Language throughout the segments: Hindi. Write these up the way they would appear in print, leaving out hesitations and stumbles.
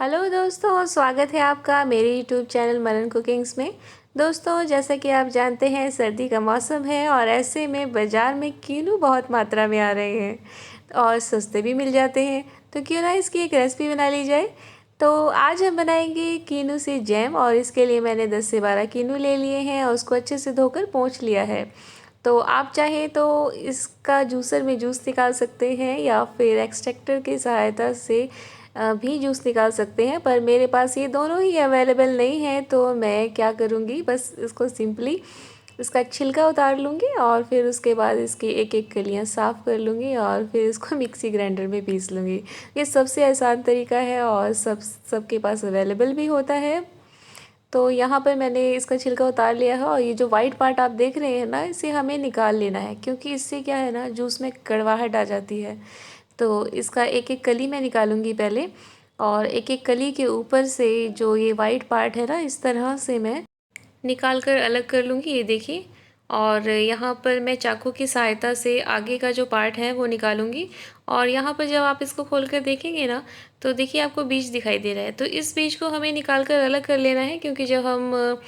हेलो दोस्तों, स्वागत है आपका मेरे यूट्यूब चैनल मनन कुकिंग्स में। दोस्तों, जैसा कि आप जानते हैं सर्दी का मौसम है और ऐसे में बाज़ार में कीनू बहुत मात्रा में आ रहे हैं और सस्ते भी मिल जाते हैं। तो क्यों ना इसकी एक रेसिपी बना ली जाए। तो आज हम बनाएंगे कीनू से जैम और इसके लिए मैंने 10 से 12 कीनू ले लिए हैं और उसको अच्छे से धोकर पोंछ लिया है। तो आप चाहें तो इसका जूसर में जूस निकाल सकते हैं या फिर एक्सट्रैक्टर की सहायता से भी जूस निकाल सकते हैं, पर मेरे पास ये दोनों ही अवेलेबल नहीं है। तो मैं क्या करूँगी, बस इसको सिंपली इसका छिलका उतार लूँगी और फिर उसके बाद इसकी एक एक कलियाँ साफ़ कर लूँगी और फिर इसको मिक्सी ग्राइंडर में पीस लूँगी। ये सबसे आसान तरीका है और सबके पास अवेलेबल भी होता है। तो यहाँ पर मैंने इसका छिलका उतार लिया है और ये जो वाइट पार्ट आप देख रहे हैं ना, इसे हमें निकाल लेना है, क्योंकि इससे क्या है ना, जूस में कड़वाहट आ जाती है। तो इसका एक एक कली मैं निकालूंगी पहले, और एक एक कली के ऊपर से जो ये वाइट पार्ट है ना, इस तरह से मैं निकाल कर अलग कर लूँगी। ये देखिए। और यहाँ पर मैं चाकू की सहायता से आगे का जो पार्ट है वो निकालूंगी। और यहाँ पर जब आप इसको खोल कर देखेंगे ना, तो देखिए आपको बीज दिखाई दे रहा है। तो इस बीज को हमें निकाल कर अलग कर लेना है, क्योंकि जब हम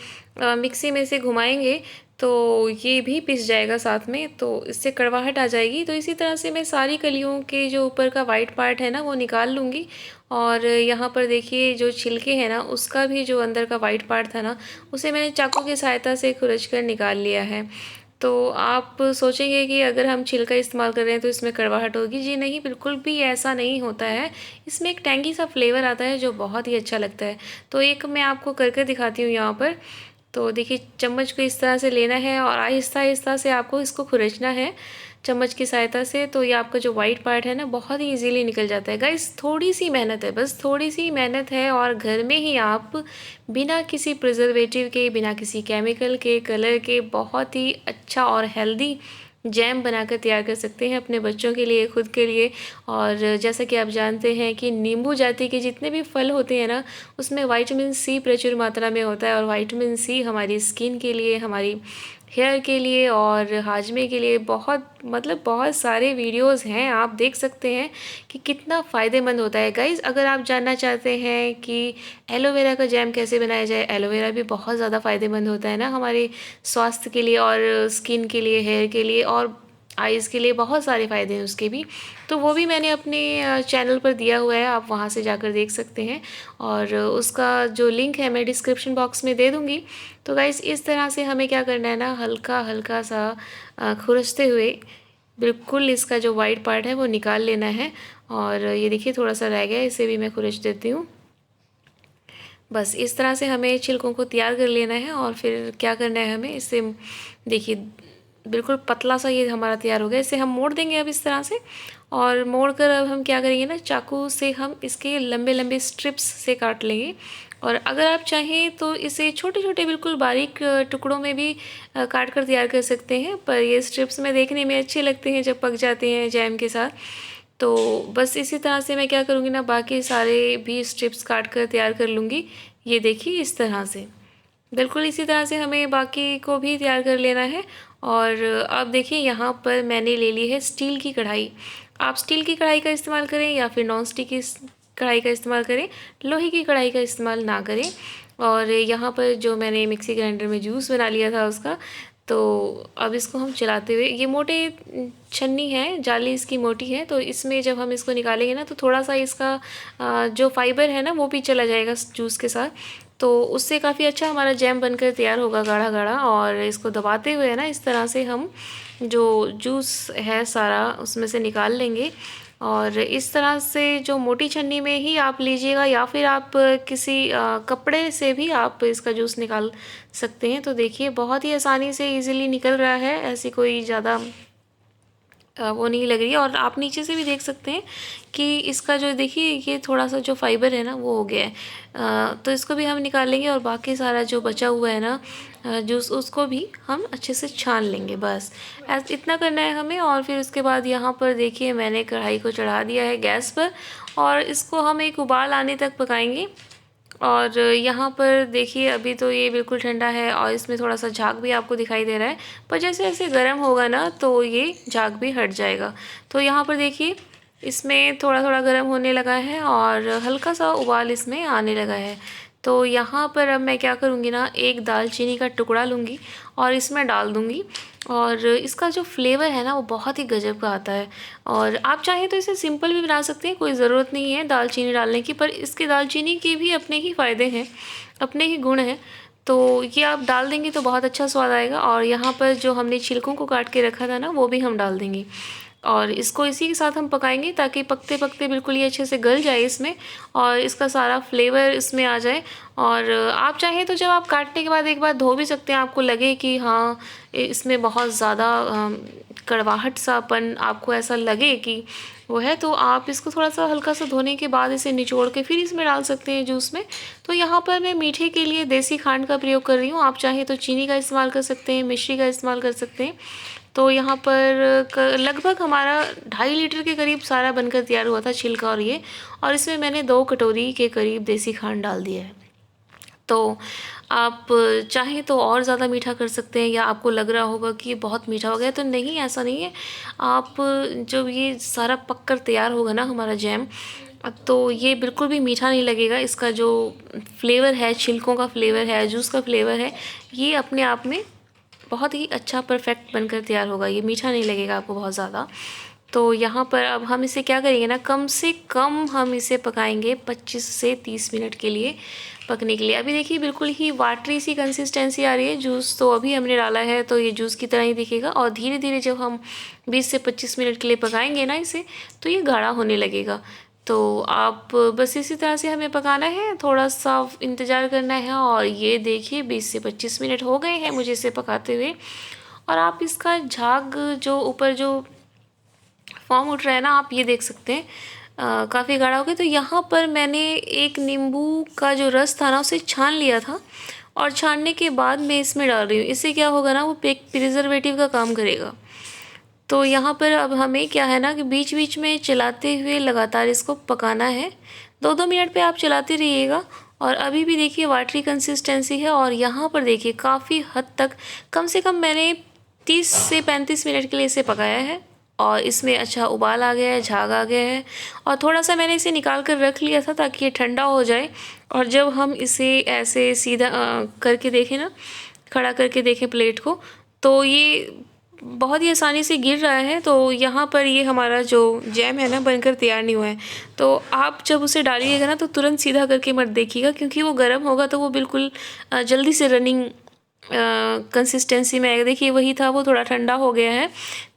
मिक्सी में से घुमाएंगे तो ये भी पिस जाएगा साथ में, तो इससे कड़वाहट आ जाएगी। तो इसी तरह से मैं सारी कलियों के जो ऊपर का वाइट पार्ट है ना, वो निकाल लूँगी। और यहाँ पर देखिए जो छिलके हैं ना, उसका भी जो अंदर का वाइट पार्ट था ना, उसे मैंने चाकू की सहायता से खुरच कर निकाल लिया है। तो आप सोचेंगे कि अगर हम छिलका इस्तेमाल कर रहे हैं तो इसमें कड़वाहट होगी। जी नहीं, बिल्कुल भी ऐसा नहीं होता है। इसमें एक टैंगी सा फ्लेवर आता है जो बहुत ही अच्छा लगता है। तो एक मैं आपको करके दिखाती हूँ यहाँ पर। तो देखिए, चम्मच को इस तरह से लेना है और आहिस्ता आहिस्ता से आपको इसको खुरचना है चम्मच की सहायता से। तो ये आपका जो वाइट पार्ट है ना, बहुत ही इजीली निकल जाता है। गाइस, थोड़ी सी मेहनत है, बस थोड़ी सी मेहनत है, और घर में ही आप बिना किसी प्रिजर्वेटिव के, बिना किसी केमिकल के, कलर के बहुत ही अच्छा और हेल्दी जैम बनाकर तैयार कर सकते हैं अपने बच्चों के लिए, खुद के लिए। और जैसा कि आप जानते हैं कि नींबू जाति के जितने भी फल होते हैं ना, उसमें विटामिन सी प्रचुर मात्रा में होता है। और विटामिन सी हमारी स्किन के लिए, हमारी हेयर के लिए और हाजमे के लिए बहुत सारे वीडियोस हैं, आप देख सकते हैं कि कितना फ़ायदेमंद होता है। गाइज़, अगर आप जानना चाहते हैं कि एलोवेरा का जैम कैसे बनाया जाए, एलोवेरा भी बहुत ज़्यादा फ़ायदेमंद होता है ना हमारे स्वास्थ्य के लिए और स्किन के लिए, हेयर के लिए और आइज़ के लिए, बहुत सारे फ़ायदे हैं उसके भी। तो वो भी मैंने अपने चैनल पर दिया हुआ है, आप वहाँ से जाकर देख सकते हैं। और उसका जो लिंक है मैं डिस्क्रिप्शन बॉक्स में दे दूँगी। तो गाइस, इस तरह से हमें क्या करना है ना, हल्का हल्का सा खुरचते हुए बिल्कुल इसका जो वाइट पार्ट है वो निकाल लेना है। और ये देखिए थोड़ा सा रह गया, इसे भी मैं खुरच देती हूँ। बस इस तरह से हमें छिलकों को तैयार कर लेना है। और फिर क्या करना है हमें, इसे देखिए बिल्कुल पतला सा ये हमारा तैयार हो गया। इसे हम मोड़ देंगे अब इस तरह से। और मोड़ कर अब हम क्या करेंगे ना, चाकू से हम इसके लंबे लंबे स्ट्रिप्स से काट लेंगे। और अगर आप चाहें तो इसे छोटे छोटे बिल्कुल बारीक टुकड़ों में भी काट कर तैयार कर सकते हैं, पर ये स्ट्रिप्स में देखने में अच्छे लगते हैं जब पक जाते हैं जैम के साथ। तो बस इसी तरह से मैं क्या करूँगी ना, बाकी सारे भी स्ट्रिप्स काट कर तैयार कर लूँगी। ये देखिए इस तरह से, बिल्कुल इसी तरह से हमें बाकी को भी तैयार कर लेना है। और अब देखिए यहाँ पर मैंने ले ली है स्टील की कढ़ाई। आप स्टील की कढ़ाई का इस्तेमाल करें या फिर नॉन स्टिक की कढ़ाई का इस्तेमाल करें, लोहे की कढ़ाई का इस्तेमाल ना करें। और यहाँ पर जो मैंने मिक्सी ग्राइंडर में जूस बना लिया था उसका, तो अब इसको हम चलाते हुए, ये मोटे छन्नी है, जाली इसकी मोटी है, तो इसमें जब हम इसको निकालेंगे ना, तो थोड़ा सा इसका जो फाइबर है ना वो भी चला जाएगा जूस के साथ। तो उससे काफ़ी अच्छा हमारा जैम बनकर तैयार होगा, गाढ़ा गाढ़ा। और इसको दबाते हुए ना, इस तरह से हम जो जूस है सारा उसमें से निकाल लेंगे। और इस तरह से जो मोटी छन्नी में ही आप लीजिएगा, या फिर आप किसी कपड़े से भी आप इसका जूस निकाल सकते हैं। तो देखिए बहुत ही आसानी से इजीली निकल रहा है, ऐसी कोई ज़्यादा वो नहीं लग रही है। और आप नीचे से भी देख सकते हैं कि इसका जो देखिए ये थोड़ा सा जो फाइबर है ना वो हो गया है। तो इसको भी हम निकाल लेंगे और बाकी सारा जो बचा हुआ है ना जूस, उसको भी हम अच्छे से छान लेंगे। बस इतना करना है हमें। और फिर उसके बाद यहाँ पर देखिए मैंने कढ़ाई को चढ़ा दिया है गैस पर, और इसको हम एक उबाल आने तक पकाएंगे। और यहाँ पर देखिए अभी तो ये बिल्कुल ठंडा है और इसमें थोड़ा सा झाग भी आपको दिखाई दे रहा है, पर जैसे जैसे गर्म होगा ना तो ये झाग भी हट जाएगा। तो यहाँ पर देखिए इसमें थोड़ा थोड़ा गर्म होने लगा है और हल्का सा उबाल इसमें आने लगा है। तो यहाँ पर अब मैं क्या करूँगी ना, एक दालचीनी का टुकड़ा लूँगी और इसमें डाल दूँगी और इसका जो फ्लेवर है ना वो बहुत ही गजब का आता है। और आप चाहें तो इसे सिंपल भी बना सकते हैं, कोई ज़रूरत नहीं है दालचीनी डालने की, पर इसके दालचीनी के भी अपने ही फ़ायदे हैं, अपने ही गुण हैं। तो ये आप डाल देंगे तो बहुत अच्छा स्वाद आएगा। और यहाँ पर जो हमने छिलकों को काट के रखा था ना वो भी हम डाल देंगे और इसको इसी के साथ हम पकाएंगे ताकि पकते पकते बिल्कुल ये अच्छे से गल जाए इसमें और इसका सारा फ्लेवर इसमें आ जाए। और आप चाहें तो जब आप काटने के बाद एक बार धो भी सकते हैं, आपको लगे कि हाँ इसमें बहुत ज़्यादा कड़वाहट सापन आपको ऐसा लगे कि वो है, तो आप इसको थोड़ा सा हल्का सा धोने के बाद इसे निचोड़ के फिर इसमें डाल सकते हैं जूस में। तो यहाँ पर मैं मीठे के लिए देसी खांड का प्रयोग कर रही हूँ, आप चाहें तो चीनी का इस्तेमाल कर सकते हैं, मिश्री का इस्तेमाल कर सकते हैं। तो यहाँ पर लगभग हमारा 2.5 लीटर के करीब सारा बनकर तैयार हुआ था छिलका और ये, और इसमें मैंने 2 कटोरी के करीब देसी खांड डाल दिया है। तो आप चाहें तो और ज़्यादा मीठा कर सकते हैं, या आपको लग रहा होगा कि ये बहुत मीठा हो गया, तो नहीं, ऐसा नहीं है। आप जब ये सारा पक कर तैयार होगा ना हमारा जैम, तो ये बिल्कुल भी मीठा नहीं लगेगा। इसका जो फ्लेवर है, छिलकों का फ्लेवर है, जूस का फ्लेवर है, ये अपने आप में बहुत ही अच्छा परफेक्ट बनकर तैयार होगा, ये मीठा नहीं लगेगा आपको बहुत ज़्यादा। तो यहाँ पर अब हम इसे क्या करेंगे ना, कम से कम हम इसे पकाएंगे 25 से 30 मिनट के लिए पकने के लिए। अभी देखिए बिल्कुल ही वाटरी सी कंसिस्टेंसी आ रही है, जूस तो अभी हमने डाला है तो ये जूस की तरह ही दिखेगा, और धीरे धीरे जब हम 20 से 25 मिनट के लिए पकाएंगे ना इसे, तो ये गाढ़ा होने लगेगा। तो आप बस इसी तरह से हमें पकाना है, थोड़ा सा इंतज़ार करना है। और ये देखिए 20 से 25 मिनट हो गए हैं मुझे इसे पकाते हुए, और आप इसका झाग जो ऊपर जो फॉर्म उठ रहा है ना, आप ये देख सकते हैं काफ़ी गाढ़ा हो गया। तो यहाँ पर मैंने एक नींबू का जो रस था ना उसे छान लिया था, और छानने के बाद मैं इसमें डाल रही हूँ। इससे क्या होगा ना, वो एक प्रिजर्वेटिव का काम करेगा। तो यहाँ पर अब हमें क्या है ना कि बीच बीच में चलाते हुए लगातार इसको पकाना है, 2-2 मिनट पे आप चलाते रहिएगा। और अभी भी देखिए वाटरी कंसिस्टेंसी है, और यहाँ पर देखिए काफ़ी हद तक, कम से कम मैंने 30 से 35 मिनट के लिए इसे पकाया है, और इसमें अच्छा उबाल आ गया है, झाग आ गया है। और थोड़ा सा मैंने इसे निकाल कर रख लिया था ताकि ये ठंडा हो जाए, और जब हम इसे ऐसे सीधा करके देखें ना, खड़ा करके देखें प्लेट को, तो ये बहुत ही आसानी से गिर रहा है। तो यहाँ पर ये हमारा जो जैम है ना बनकर तैयार नहीं हुआ है। तो आप जब उसे डालिएगा ना तो तुरंत सीधा करके मत देखिएगा, क्योंकि वो गर्म होगा तो वो बिल्कुल जल्दी से रनिंग कंसिस्टेंसी में आएगा। देखिए वही था, वो थोड़ा ठंडा हो गया है।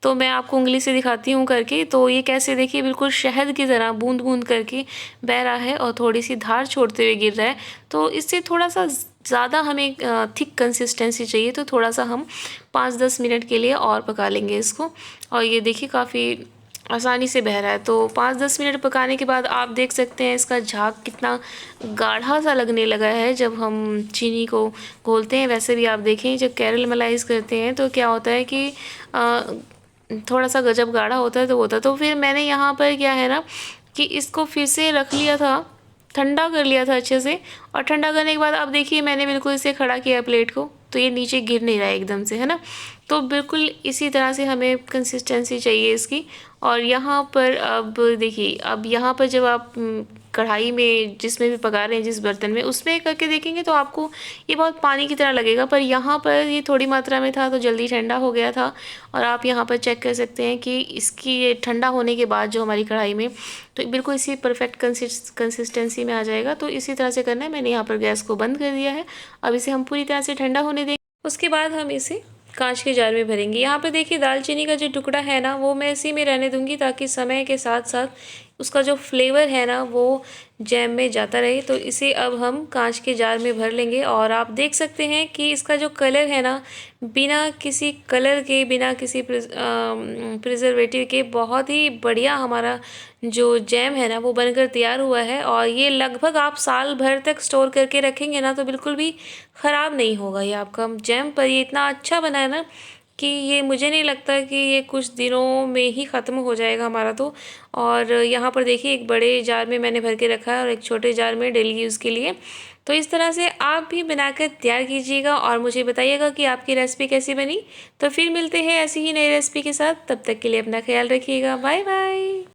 तो मैं आपको उंगली से दिखाती हूँ करके, तो ये कैसे देखिए बिल्कुल शहद की तरह बूंद बूंद करके बह रहा है और थोड़ी सी धार छोड़ते हुए गिर रहा है। तो इससे थोड़ा सा ज़्यादा हमें थिक कंसिस्टेंसी चाहिए, तो थोड़ा सा हम 5-10 मिनट के लिए और पका लेंगे इसको। और ये देखिए काफ़ी आसानी से बह रहा है। तो 5-10 मिनट पकाने के बाद आप देख सकते हैं इसका झाग कितना गाढ़ा सा लगने लगा है जब हम चीनी को घोलते हैं। वैसे भी आप देखें जब कैरमलाइज करते हैं तो क्या होता है कि थोड़ा सा गजब गाढ़ा होता है तो होता है। तो फिर मैंने यहाँ पर क्या है ना कि इसको फिर से रख लिया था, ठंडा कर लिया था अच्छे से, और ठंडा करने के बाद अब देखिए मैंने बिल्कुल इसे खड़ा किया प्लेट को, तो ये नीचे गिर नहीं रहा है एकदम से, है ना। तो बिल्कुल इसी तरह से हमें कंसिस्टेंसी चाहिए इसकी। और यहाँ पर अब देखिए, अब यहाँ पर जब आप कढ़ाई में जिसमें भी पका रहे हैं, जिस बर्तन में, उसमें करके देखेंगे तो आपको ये बहुत पानी की तरह लगेगा, पर यहाँ पर ये थोड़ी मात्रा में था तो जल्दी ठंडा हो गया था। और आप यहाँ पर चेक कर सकते हैं कि इसकी ये ठंडा होने के बाद जो हमारी कढ़ाई में, तो बिल्कुल इसी परफेक्ट कंसिस्टेंसी में आ जाएगा। तो इसी तरह से करना है। मैंने यहाँ पर गैस को बंद कर दिया है, अब इसे हम पूरी तरह से ठंडा होने देंगे। उसके बाद हम इसे कांच के जार में भरेंगे। यहाँ पे देखिए दालचीनी का जो टुकड़ा है ना वो मैं इसी में रहने दूंगी, ताकि समय के साथ साथ उसका जो फ्लेवर है ना वो जैम में जाता रहे। तो इसे अब हम कांच के जार में भर लेंगे। और आप देख सकते हैं कि इसका जो कलर है ना, बिना किसी कलर के, बिना किसी प्रिजर्वेटिव के बहुत ही बढ़िया हमारा जो जैम है ना वो बनकर तैयार हुआ है। और ये लगभग आप साल भर तक स्टोर करके रखेंगे ना तो बिल्कुल भी ख़राब नहीं होगा ये आपका जैम। पर ये इतना अच्छा बना है ना कि ये मुझे नहीं लगता कि ये कुछ दिनों में ही ख़त्म हो जाएगा हमारा तो। और यहाँ पर देखिए एक बड़े जार में मैंने भर के रखा है और एक छोटे जार में डेली यूज़ के लिए। तो इस तरह से आप भी बनाकर तैयार कीजिएगा और मुझे बताइएगा कि आपकी रेसिपी कैसी बनी। तो फिर मिलते हैं ऐसी ही नई रेसिपी के साथ, तब तक के लिए अपना ख्याल रखिएगा। Bye bye.